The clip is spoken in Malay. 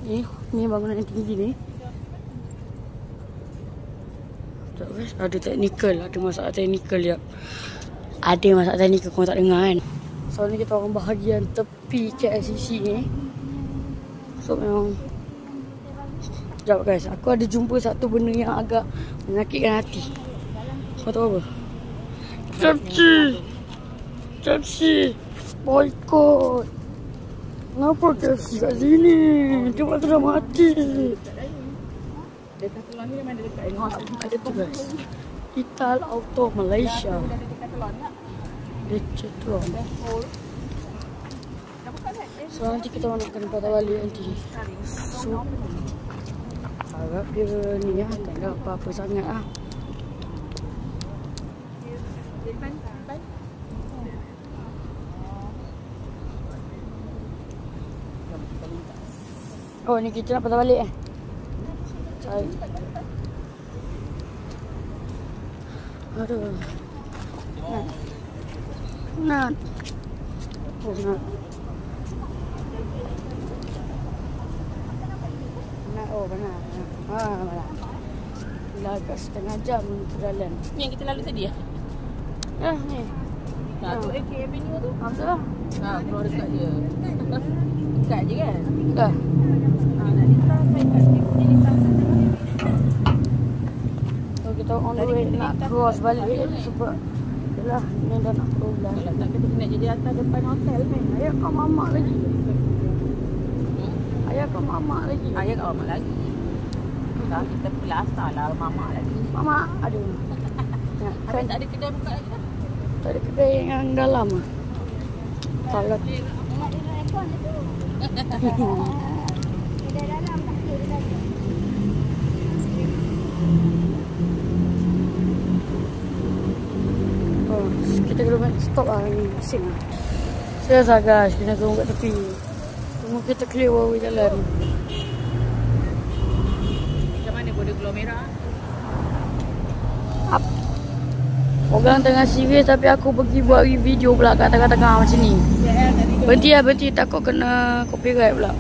Ni bangunan yang tinggi ni. Tak guys, ada teknikal, ada masalah teknikal ya. Ada masalah teknikal kau tak dengar kan. So ni kita orang bahagian tepi KLCC ni. So memang sekejap guys, aku ada jumpa satu benda yang agak menyakitkan hati. Kau tahu apa? KFC boykot. Kenapa KFC kat sini? Dia sudah mati. Dekat telur ni memang dekat ni. Ada tu guys. Ital Auto Malaysia. Dekat telur. So nanti kita nak kena patah balik nanti. So harap dia ni ya, tak ada apa-apa sangat lah. Oh ni kita nak patah balik cari. Aduh. Nat. Oh Nat. Oh benar. Benar. Dah agak setengah jam berjalan. Ni yang kita lalu tadi ya? Ni. Tu AK Avenue tu. Betul lah. Keluar dekat je. Dekat je kan? Dah. Nak lintas So kita on the way nak cross balik sebab yalah ni dah nak pulang. tak kita nak jadi atas depan hotel kan? Ayah kau mamak lagi. Ayah kau mamak lagi. Ayah kat mamak lagi. Dah kita pula asal lah mamak lagi. Mamak aduh. Ya, Kan tak ada kedai buka lagi dah. tak ada kedai yang dalam ah. Kalau kita kena stop lah ni bising lah. Serius lah guys, kena tunggu kat tepi. Tunggu kita clear baru jalan. Macam mana border Pulau Merah? Orang tengah serius tapi aku pergi buat video pula kat tengah-tengah macam ni. Berhenti lah, berhenti. Takut kena copyright pula.